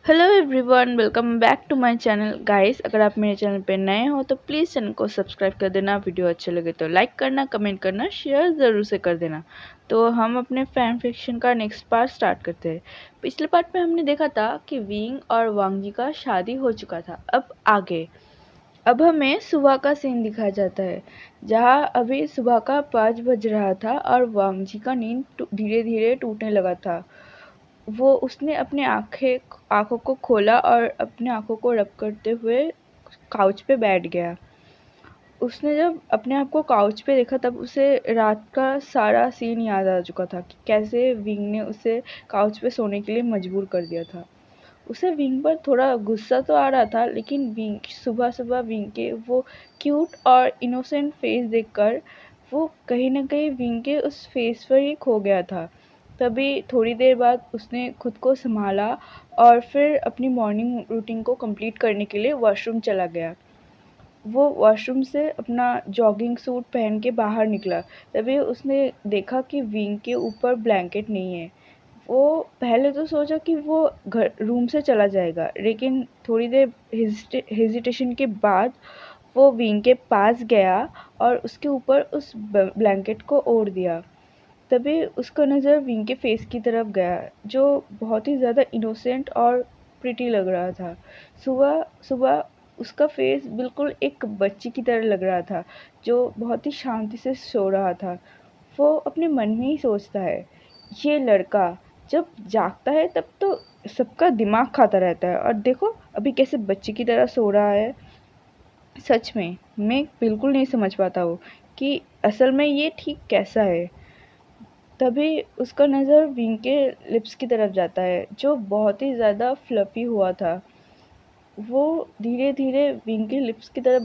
Hello everyone, welcome back to my channel guys. अगर आप मेरे चैनल पे नए हो तो प्लीज़ चैनल को सब्सक्राइब कर देना। वीडियो अच्छे लगे तो लाइक करना, कमेंट करना, शेयर ज़रूर से कर देना। तो हम अपने फैन फिक्शन का नेक्स्ट पार्ट स्टार्ट करते हैं। पिछले पार्ट में हमने देखा था कि विंग और वांगजी का शादी हो चुका था। अब हमें सुबह का सीन दिखाया जाता है, जहाँ अभी सुबह का 5 बज रहा था और वांगजी का नींद धीरे धीरे टूटने लगा था। वो उसने अपने आँखों को खोला और अपने आँखों को रब करते हुए काउच पे बैठ गया। उसने जब अपने आप को काउच पे देखा तब उसे रात का सारा सीन याद आ चुका था कि कैसे विंग ने उसे काउच पे सोने के लिए मजबूर कर दिया था। उसे विंग पर थोड़ा गुस्सा तो आ रहा था, लेकिन विंग सुबह-सुबह विंग के वो क्यूट और इनोसेंट फेस देखकर वो कहीं न कहीं विंग के उस फेस पर ही खो गया था। तभी थोड़ी देर बाद उसने खुद को सँभाला और फिर अपनी मॉर्निंग रूटीन को कंप्लीट करने के लिए वॉशरूम चला गया। वो वॉशरूम से अपना जॉगिंग सूट पहन के बाहर निकला। तभी उसने देखा कि विंग के ऊपर ब्लैंकेट नहीं है। वो पहले तो सोचा कि वो घर रूम से चला जाएगा, लेकिन थोड़ी देर हेजिटेशन के बाद वो विंग के पास गया और उसके ऊपर उस ब्लैंकेट को ओढ़ दिया। तभी उसका नज़र विंग के फेस की तरफ गया, जो बहुत ही ज़्यादा इनोसेंट और प्रिटी लग रहा था। सुबह सुबह उसका फेस बिल्कुल एक बच्ची की तरह लग रहा था, जो बहुत ही शांति से सो रहा था। वो अपने मन में ही सोचता है, ये लड़का जब जागता है तब तो सबका दिमाग खाता रहता है, और देखो अभी कैसे बच्ची की तरह सो रहा है। सच में मैं बिल्कुल नहीं समझ पाता हूँ कि असल में ये ठीक कैसा है। तभी उसका नज़र विंग के लिप्स की तरफ जाता है, जो बहुत ही ज़्यादा फ्लफ़ी हुआ था। वो धीरे-धीरे विंग के लिप्स की तरफ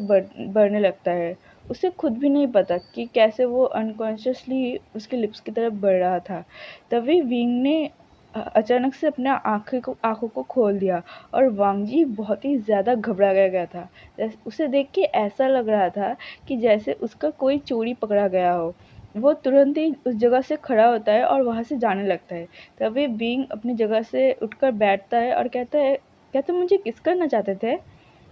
बढ़ने लगता है। उसे खुद भी नहीं पता कि कैसे वो अनकॉन्शियसली उसके लिप्स की तरफ बढ़ रहा था। तभी विंग ने अचानक से अपना आँखों को खोल दिया और वांगजी बहुत ही ज़्यादा घबरा गया था। उसे देख के ऐसा लग रहा था कि जैसे उसका कोई चोरी पकड़ा गया हो। वो तुरंत ही उस जगह से खड़ा होता है और वहाँ से जाने लगता है। तभी विंग अपनी जगह से उठकर बैठता है और कहता है, क्या तुम मुझे किस करना चाहते थे?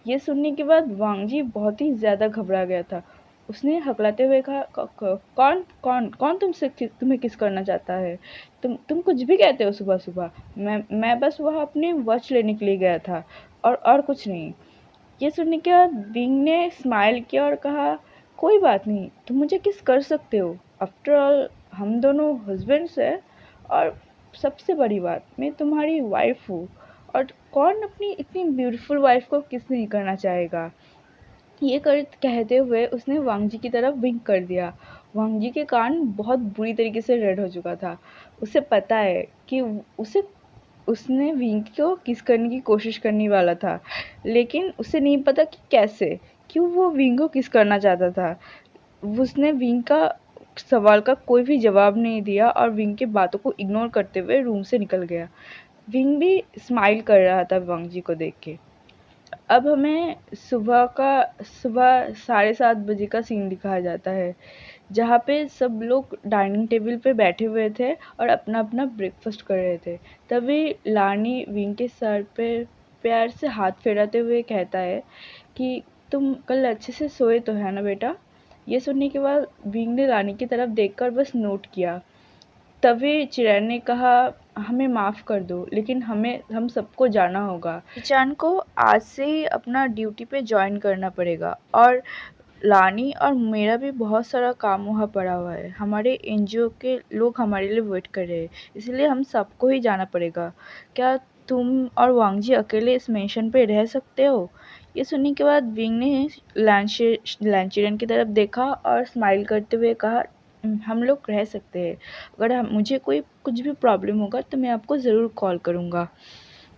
ये सुनने के बाद वांगजी बहुत ही ज़्यादा घबरा गया था। उसने हकलाते हुए कहा, कौन कौन कौन तुम्हें किस करना चाहता है? तुम कुछ भी कहते हो सुबह-सुबह? मैं बस वहाँ अपनी वॉच लेने के लिए गया था, और कुछ नहीं। ये सुनने के बाद विंग ने स्माइल किया और कहा, कोई बात नहीं, तुम मुझे किस कर सकते हो। आफ्टर ऑल हम दोनों हस्बैंड्स हैं, और सबसे बड़ी बात, मैं तुम्हारी वाइफ हूँ, और कौन अपनी इतनी ब्यूटीफुल वाइफ को किस नहीं करना चाहेगा। ये कर कहते हुए उसने वांगजी की तरफ विंक कर दिया। वांगजी के कान बहुत बुरी तरीके से रेड हो चुका था। उसे पता है कि उसे उसने विंग को किस करने की कोशिश करने वाला था, लेकिन उसे नहीं पता कि कैसे, क्यों वो विंग को किस करना चाहता था। उसने विंग का सवाल का कोई भी जवाब नहीं दिया और विंग की बातों को इग्नोर करते हुए रूम से निकल गया। विंग भी स्माइल कर रहा था वांगजी को देख के। अब हमें सुबह 7:30 बजे का सीन दिखाया जाता है, जहाँ पे सब लोग डाइनिंग टेबल पे बैठे हुए थे और अपना-अपना ब्रेकफ़ास्ट कर रहे थे। तभी लानी विंग के सर पे प्यार से हाथ फेराते हुए कहता है कि तुम कल अच्छे से सोए तो है ना बेटा? ये सुनने के बाद विंग ने लानी की तरफ देखकर बस नोट किया। तभी चिरैन ने कहा, हमें माफ़ कर दो, लेकिन हम सबको जाना होगा। ईचान को आज से ही अपना ड्यूटी पे जॉइन करना पड़ेगा, और लानी और मेरा भी बहुत सारा काम वहाँ पड़ा हुआ है। हमारे एनजीओ के लोग हमारे लिए वेट कर रहे हैं, इसलिए हम सबको ही जाना पड़ेगा। क्या तुम और वांगजी अकेले इस मिशन पे रह सकते हो? ये सुनने के बाद विंग ने लैंचेरन की तरफ देखा और स्माइल करते हुए कहा, हम लोग रह सकते हैं। अगर मुझे कोई कुछ भी प्रॉब्लम होगा तो मैं आपको ज़रूर कॉल करूँगा।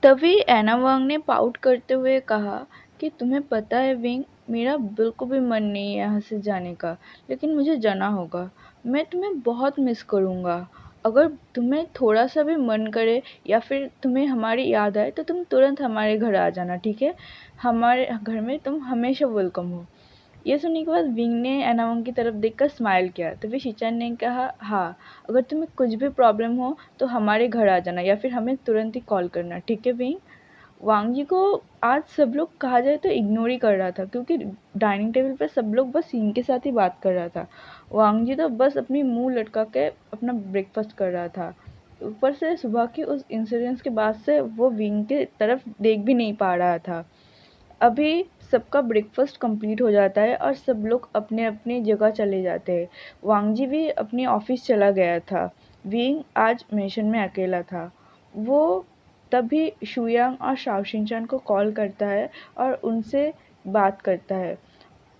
तभी एना वांग ने पाउट करते हुए कहा कि तुम्हें पता है विंग, मेरा बिल्कुल भी मन नहीं है यहाँ से जाने का, लेकिन मुझे जाना होगा। मैं तुम्हें बहुत मिस करूँगा। अगर तुम्हें थोड़ा सा भी मन करे या फिर तुम्हें हमारी याद आए तो तुम तुरंत हमारे घर आ जाना, ठीक है? हमारे घर में तुम हमेशा वेलकम हो। ये सुनने के बाद विंग ने एना वांग की तरफ देखकर स्माइल किया। तभी शिचन ने कहा, हाँ, अगर तुम्हें कुछ भी प्रॉब्लम हो तो हमारे घर आ जाना या फिर हमें तुरंत ही कॉल करना, ठीक है विंग? वांग जी को आज सब लोग कहा जाए तो इग्नोर ही कर रहा था, क्योंकि डाइनिंग टेबल पे सब लोग बस सीन के साथ ही बात कर रहा था। वांग जी तो बस अपनी मुंह लटका के अपना ब्रेकफास्ट कर रहा था। ऊपर से सुबह की उस इंसिडेंस के बाद से वो विंग के तरफ देख भी नहीं पा रहा था। अभी सबका ब्रेकफास्ट कंप्लीट हो जाता है और सब लोग अपने अपनी जगह चले जाते हैं। वांग जी भी अपनी ऑफिस चला गया था। विंग आज मिशन में अकेला था। वो तभी शुयांग और शाओशिनचान को कॉल करता है और उनसे बात करता है।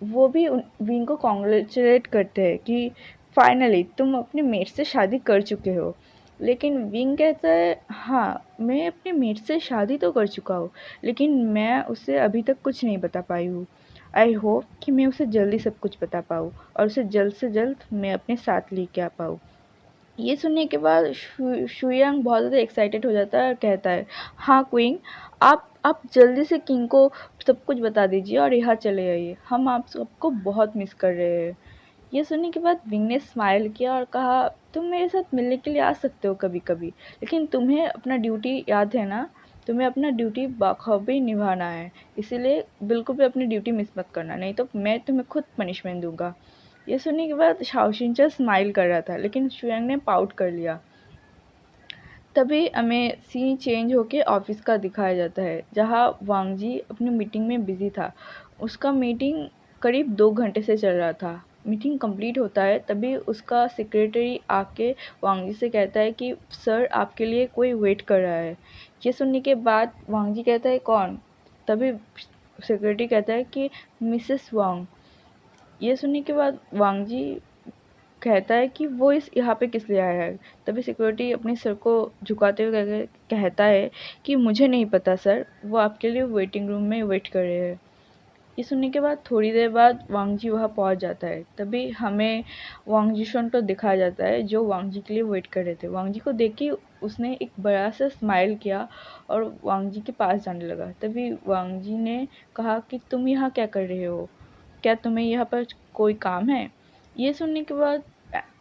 वो भी विंग को कॉन्ग्रेचुलेट करते हैं कि फाइनली तुम अपने मेट से शादी कर चुके हो। लेकिन विंग कहता है, हाँ मैं अपने मेट से शादी तो कर चुका हूँ, लेकिन मैं उसे अभी तक कुछ नहीं बता पाई हूँ। आई होप कि मैं उसे जल्दी सब कुछ बता पाऊँ और उसे जल्द से जल्द मैं अपने साथ लेके आ पाऊँ। ये सुनने के बाद शुयांग बहुत ज़्यादा एक्साइटेड हो जाता है और कहता है, हाँ क्वीन, आप जल्दी से किंग को सब कुछ बता दीजिए और यहाँ चले आइए, हम आप सबको बहुत मिस कर रहे हैं। ये सुनने के बाद विंग ने स्माइल किया और कहा, तुम मेरे साथ मिलने के लिए आ सकते हो कभी कभी, लेकिन तुम्हें अपना ड्यूटी याद है ना, तुम्हें अपना ड्यूटी बखूबी निभाना है, इसीलिए बिल्कुल भी अपनी ड्यूटी मिस मत करना, नहीं तो मैं तुम्हें खुद पनिशमेंट दूंगा। ये सुनने के बाद शाओशिनचा स्माइल कर रहा था, लेकिन शुयांग ने पाउट कर लिया। तभी हमें सीन चेंज होके ऑफिस का दिखाया जाता है, जहाँ वांग जी अपनी मीटिंग में बिजी था। उसका मीटिंग करीब 2 घंटे से चल रहा था। मीटिंग कंप्लीट होता है तभी उसका सेक्रेटरी आके वांग जी से कहता है कि सर आपके लिए कोई वेट कर रहा है। ये सुनने के बाद वांग जी कहता है, कौन? तभी सेक्रेटरी कहता है कि मिसेस वांग। ये सुनने के बाद वांग जी कहता है कि वो इस यहाँ पे किस लिए आया है। तभी सिक्योरिटी अपने सर को झुकाते हुए कहता है कि मुझे नहीं पता सर, वो आपके लिए वेटिंग रूम में वेट कर रहे हैं। ये सुनने के बाद थोड़ी देर बाद वांग जी वहाँ पहुँच जाता है। तभी हमें वांग जिशन को दिखाया जाता है, जो वांग जी के लिए वेट कर रहे थे। वांग जी को देख के उसने एक बड़ा सा स्माइल किया और वांग जी के पास जाने लगा। तभी वांग जी ने कहा कि तुम यहाँ क्या कर रहे हो, क्या तुम्हें यहाँ पर कोई काम है? ये सुनने के बाद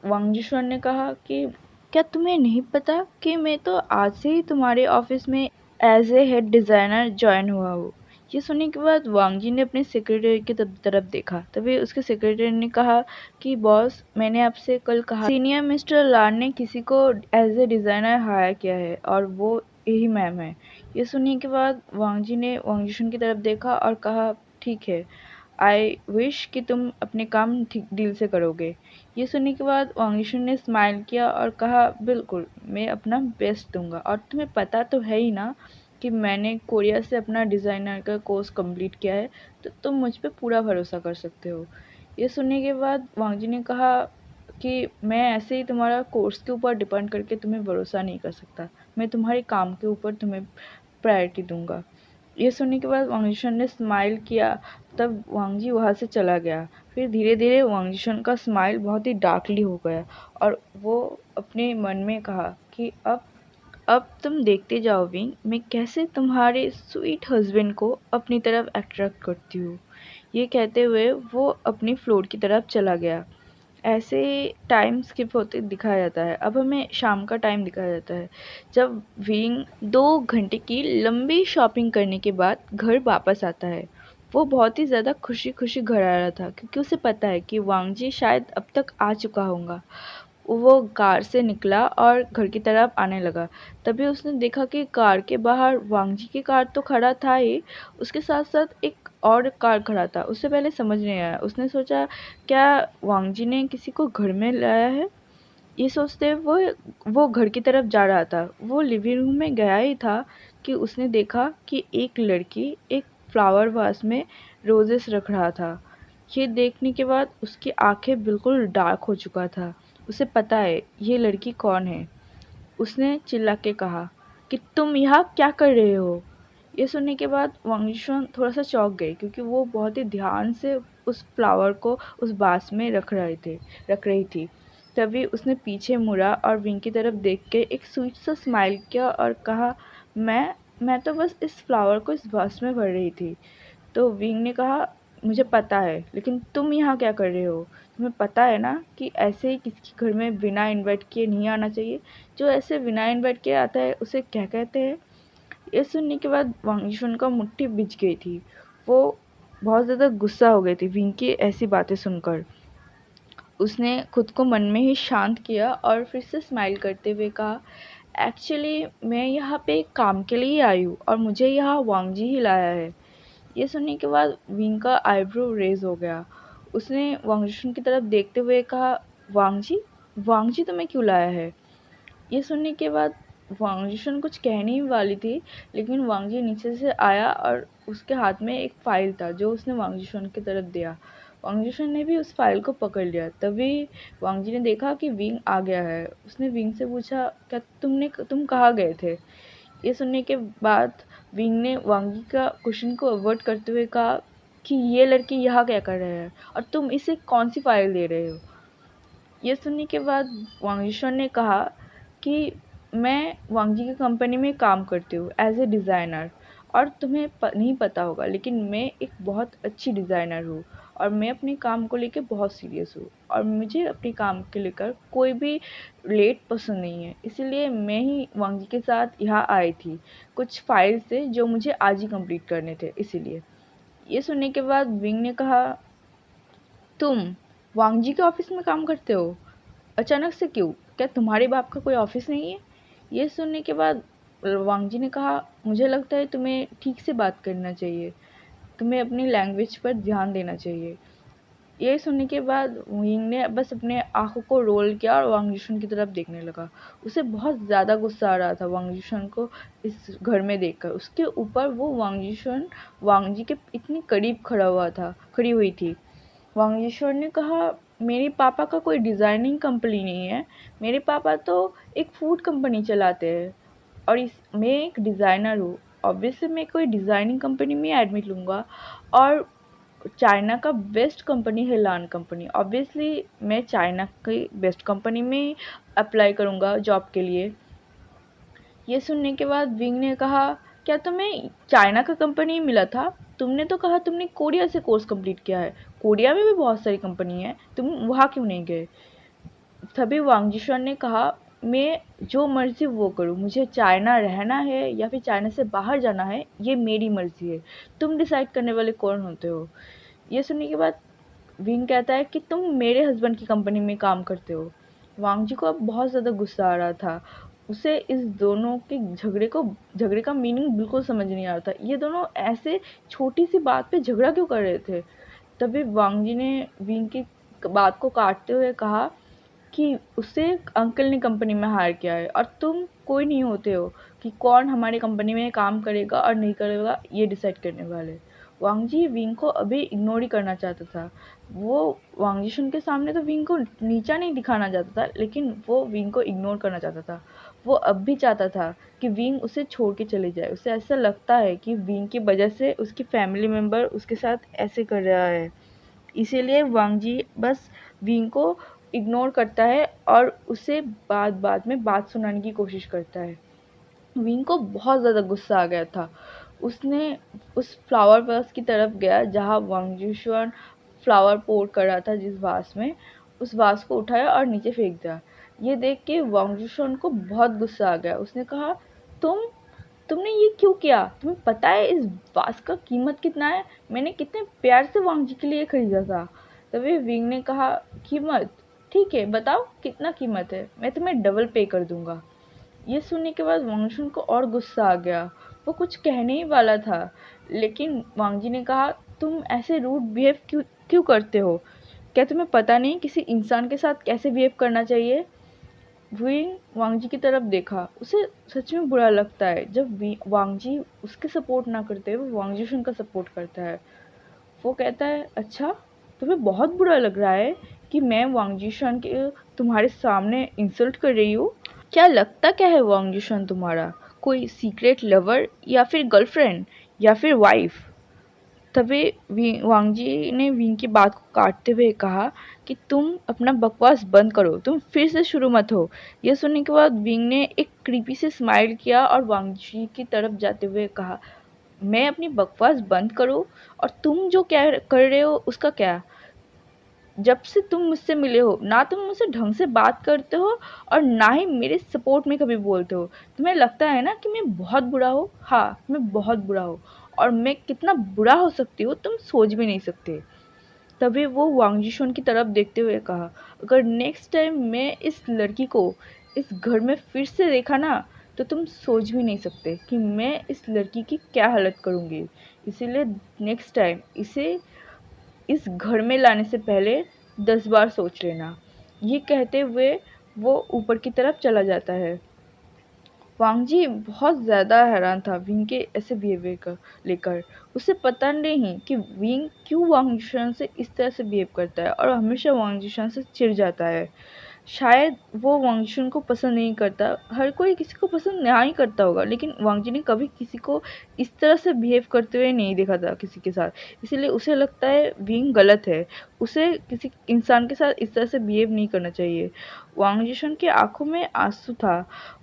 वांग जिशन ने कहा कि क्या तुम्हें नहीं पता कि मैं तो आज से ही तुम्हारे ऑफिस में as a head designer join हुआ हूँ। ये सुनने के बाद वांग जी ने अपने सेक्रेटरी की तरफ देखा। तभी उसके सेक्रेटरी ने कहा कि बॉस, मैंने आपसे कल कहा सीनियर मिस्टर लार ने किसी को एज ए डिज़ाइनर हायर किया है और वो यही मैम है। ये सुनने के बाद वांग जी ने वांग जिशन की तरफ देखा और कहा, ठीक है, आई विश कि तुम अपने काम ठीक दिल से करोगे। ये सुनने के बाद वांगशुन ने स्माइल किया और कहा, बिल्कुल मैं अपना बेस्ट दूंगा, और तुम्हें पता तो है ही ना कि मैंने कोरिया से अपना डिज़ाइनर का कोर्स कंप्लीट किया है, तो तुम मुझ पे पूरा भरोसा कर सकते हो। ये सुनने के बाद वांगजी ने कहा कि मैं ऐसे ही तुम्हारा कोर्स के ऊपर डिपेंड करके तुम्हें भरोसा नहीं कर सकता, मैं तुम्हारे काम के ऊपर तुम्हें प्रायोरिटी दूंगा। ये सुनने के बाद वांग जिशन ने स्माइल किया। तब वांग जी वहाँ से चला गया। फिर धीरे धीरे वांग जिशन का स्माइल बहुत ही डार्कली हो गया और वो अपने मन में कहा कि अब तुम देखते जाओ विंग, मैं कैसे तुम्हारे स्वीट हस्बैंड को अपनी तरफ अट्रैक्ट करती हूँ। ये कहते हुए वो अपनी फ्लोर की तरफ चला गया। ऐसे टाइम स्किप होते दिखाया जाता है। अब हमें शाम का टाइम दिखाया जाता है, जब विंग 2 घंटे की लंबी शॉपिंग करने के बाद घर वापस आता है। वो बहुत ही ज़्यादा खुशी खुशी घर आ रहा था, क्योंकि उसे पता है कि वांग जी शायद अब तक आ चुका होगा। वो कार से निकला और घर की तरफ आने लगा। तभी उसने देखा कि कार के बाहर वांग जी की कार तो खड़ा था ही, उसके साथ साथ एक और कार खड़ा था। उसे पहले समझ नहीं आया। उसने सोचा, क्या वांग जी ने किसी को घर में लाया है? ये सोचते वो घर की तरफ जा रहा था। वो लिविंग रूम में गया ही था कि उसने देखा कि एक लड़की एक फ्लावर वास में रोजेस रख रहा था। ये देखने के बाद उसकी आंखें बिल्कुल डार्क हो चुका था। उसे पता है ये लड़की कौन है। उसने चिल्ला के कहा कि तुम यहाँ क्या कर रहे हो? ये सुनने के बाद वांग यीशुन थोड़ा सा चौंक गई, क्योंकि वो बहुत ही ध्यान से उस फ्लावर को उस बास में रख रही थी। तभी उसने पीछे मुड़ा और विंग की तरफ देख के एक स्वीट सा स्माइल किया और कहा, मैं तो बस इस फ्लावर को इस बास में भर रही थी। तो विंग ने कहा, मुझे पता है, लेकिन तुम यहाँ क्या कर रहे हो? तुम्हें पता है ना कि ऐसे ही किसी के घर में बिना इनवाइट किए नहीं आना चाहिए। जो ऐसे बिना इनवाइट किए आता है उसे क्या कहते हैं? ये सुनने के बाद वांग यीशुन का मुट्ठी भिज गई थी। वो बहुत ज़्यादा गुस्सा हो गई थी विंग की ऐसी बातें सुनकर। उसने खुद को मन में ही शांत किया और फिर से स्माइल करते हुए कहा, एक्चुअली मैं यहाँ पे काम के लिए ही आई हूँ और मुझे यहाँ वांग जी ही लाया है। ये सुनने के बाद विंग का आईब्रो रेज हो गया। उसने वांग यीशुन की तरफ देखते हुए कहा, वांग जी तुम्हें क्यों लाया है? ये सुनने के बाद वांग जिशन कुछ कहने ही वाली थी, लेकिन वांग जी नीचे से आया और उसके हाथ में एक फाइल था जो उसने वांग जिशन की तरफ दिया। वांग जिशन ने भी उस फाइल को पकड़ लिया। तभी वांग जी ने देखा कि विंग आ गया है। उसने विंग से पूछा, क्या तुम कहाँ गए थे? ये सुनने के बाद विंग ने वांग जी का क्वेश्चन को अवॉइड करते हुए कहा कि ये लड़की यहाँ क्या कर रहे हैं और तुम इसे कौन सी फाइल दे रहे हो? ये सुनने के बाद वांग जिशन ने कहा कि मैं वांग जी की कंपनी में काम करती हूँ एज ए डिज़ाइनर, और तुम्हें नहीं पता होगा लेकिन मैं एक बहुत अच्छी डिज़ाइनर हूँ और मैं अपने काम को लेकर बहुत सीरियस हूँ और मुझे अपने काम के लेकर कोई भी लेट पसंद नहीं है। इसीलिए मैं ही वांग जी के साथ यहाँ आई थी, कुछ फाइल्स थे जो मुझे आज ही कंप्लीट करने थे इसीलिए। ये सुनने के बाद विंग ने कहा, तुम वांग जी के ऑफिस में काम करते हो? अचानक से क्यों? क्या तुम्हारे बाप का कोई ऑफिस नहीं है? ये सुनने के बाद वांग जी ने कहा, मुझे लगता है तुम्हें ठीक से बात करना चाहिए, तुम्हें अपनी लैंग्वेज पर ध्यान देना चाहिए। ये सुनने के बाद विंग ने बस अपने आंखों को रोल किया और वांग जिशन की तरफ देखने लगा। उसे बहुत ज़्यादा गुस्सा आ रहा था वांग जिशन को इस घर में देखकर। उसके ऊपर वो वांग जिशन वांग जी के इतनी करीब खड़ी हुई थी। वांग यीशुन ने कहा, मेरे पापा का कोई डिज़ाइनिंग कंपनी नहीं है, मेरे पापा तो एक फूड कंपनी चलाते हैं और मैं एक डिज़ाइनर हूँ। ऑब्वियसली मैं कोई डिज़ाइनिंग कंपनी में एडमिट लूँगा और चाइना का बेस्ट कंपनी है लान कंपनी, ऑब्वियसली मैं चाइना की बेस्ट कंपनी में अप्लाई करूँगा जॉब के लिए। ये सुनने के बाद विंग ने कहा, क्या तुम्हें चाइना का कंपनी मिला था? तुमने तो कहा तुमने कोरिया से कोर्स कंप्लीट किया है। कोरिया में भी बहुत सारी कंपनी है, तुम वहाँ क्यों नहीं गए? तभी वांग जिशन ने कहा, मैं जो मर्जी वो करूँ, मुझे चाइना रहना है या फिर चाइना से बाहर जाना है, ये मेरी मर्जी है, तुम डिसाइड करने वाले कौन होते हो? ये सुनने के बाद विंग कहता है कि तुम मेरे हस्बैंड की कंपनी में काम करते हो। वांग जी को अब बहुत ज़्यादा गुस्सा आ रहा था। उसे इस दोनों के झगड़े का मीनिंग बिल्कुल समझ नहीं आ रहा था। ये दोनों ऐसे छोटी सी बात पे झगड़ा क्यों कर रहे थे? तभी वांग जी ने विंग की बात को काटते हुए कहा कि उसे अंकल ने कंपनी में हायर किया है और तुम कोई नहीं होते हो कि कौन हमारी कंपनी में काम करेगा और नहीं करेगा ये डिसाइड करने वाले। वांग जी विंग को अभी इग्नोर ही करना चाहता था। वो वांग जिशन के सामने तो विंग को नीचा नहीं दिखाना चाहता था, लेकिन वो विंग को इग्नोर करना चाहता था। वो अब भी चाहता था कि विंग उसे छोड़ के चले जाए। उसे ऐसा लगता है कि विंग की वजह से उसकी फैमिली मेम्बर उसके साथ ऐसे कर रहा है। इसीलिए वांग जी बस विंग को इग्नोर करता है और उसे बात में बात सुनाने की कोशिश करता है। विंग को बहुत ज़्यादा गुस्सा आ गया था। उसने उस फ्लावर वास की तरफ गया जहाँ वांग जिशन फ्लावर पोट कर रहा था, जिस वास में, उस वास को उठाया और नीचे फेंक दिया। ये देख के वांग जिशन को बहुत गुस्सा आ गया। उसने कहा, तुम तुमने ये क्यों किया? तुम्हें पता है इस वास का कीमत कितना है? मैंने कितने प्यार से वांग जी के लिए खरीदा था। तभी विंग ने कहा, कीमत? ठीक है, बताओ कितना कीमत है, मैं तुम्हें डबल पे कर दूंगा। ये सुनने के बाद वांग जुन को और गुस्सा आ गया। वो कुछ कहने ही वाला था, लेकिन वांग जी ने कहा, तुम ऐसे रूड बिहेव क्यों क्यों करते हो? क्या तुम्हें पता नहीं किसी इंसान के साथ कैसे बिहेव करना चाहिए? विंग वांग जी की तरफ देखा। उसे सच में बुरा लगता है जब वांग जी उसके सपोर्ट ना करते हुए वांग जिशन का सपोर्ट करता है। वो कहता है, अच्छा, तुम्हें बहुत बुरा लग रहा है कि मैं वांग जिशन के तुम्हारे सामने इंसल्ट कर रही हूँ? क्या लगता क्या है वांग जिशन तुम्हारा? कोई सीक्रेट लवर या फिर गर्लफ्रेंड या फिर वाइफ? तभी वांग जी ने विंग की बात को काटते हुए कहा कि तुम अपना बकवास बंद करो, तुम फिर से शुरू मत हो। यह सुनने के बाद विंग ने एक क्रीपी से स्माइल किया और वांग जी की तरफ जाते हुए कहा, मैं अपनी बकवास बंद करूं और तुम जो क्या कर रहे हो उसका क्या? जब से तुम मुझसे मिले हो ना तुम मुझसे ढंग से बात करते हो और ना ही मेरे सपोर्ट में कभी बोलते हो। तुम्हें लगता है ना कि मैं बहुत बुरा हूँ? हाँ, मैं बहुत बुरा हूँ और मैं कितना बुरा हो सकती हूँ तुम सोच भी नहीं सकते। तभी वो वांग जिशुन की तरफ देखते हुए कहा, अगर नेक्स्ट टाइम मैं इस लड़की को इस घर में फिर से देखा ना तो तुम सोच भी नहीं सकते कि मैं इस लड़की की क्या हालत करूँगी। इसीलिए नेक्स्ट टाइम इसे इस घर में लाने से पहले 10 बार सोच लेना। ये कहते हुए वो ऊपर की तरफ चला जाता है। वांग जी बहुत ज़्यादा हैरान था विंग के ऐसे बिहेवियर का लेकर। उसे पता नहीं कि विंग क्यों वांग जिशन से इस तरह से बिहेव करता है और हमेशा वांग जिशन से चिढ़ जाता है। शायद वो वांग जिशन को पसंद नहीं करता। हर कोई किसी को पसंद नहीं करता होगा, लेकिन वांग जी ने कभी किसी को इस तरह से बिहेव करते हुए नहीं देखा था किसी के साथ। इसीलिए उसे लगता है विंग गलत है। उसे किसी इंसान के साथ इस तरह से बिहेव नहीं करना चाहिए। वांग जिशन की आंखों में आंसू था।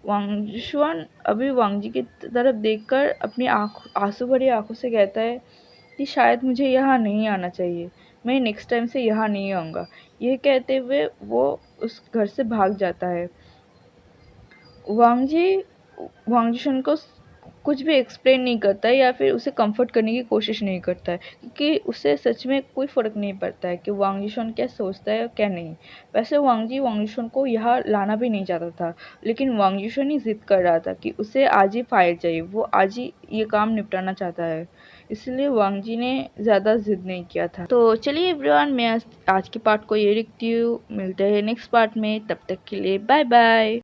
वांग जिशन अभी वांग जी की तरफ देखकर अपनी आंसू भरी आंखों से कहता है कि शायद मुझे यहाँ नहीं आना चाहिए। मैं नेक्स्ट टाइम से यहाँ नहीं आऊँगा। ये कहते हुए वो उस घर से भाग जाता है। वांग जी वांग जिशन को कुछ भी एक्सप्लेन नहीं करता है या फिर उसे कंफर्ट करने की कोशिश नहीं करता है, क्योंकि उसे सच में कोई फ़र्क नहीं पड़ता है कि वांग जिशन क्या सोचता है और क्या नहीं। वैसे वांग जी वांग जिशन को यहाँ लाना भी नहीं चाहता था, लेकिन वांग जिशन ही ज़िद कर रहा था कि उसे आज ही फाइल चाहिए, वो आज ही ये काम निपटाना चाहता है। इसलिए वांग जी ने ज़्यादा ज़िद नहीं किया था। तो चलिए एवरीवन, मैं आज की पार्ट को ये लिखती हूँ। मिलते हैं नेक्स्ट पार्ट में, तब तक के लिए बाय बाय।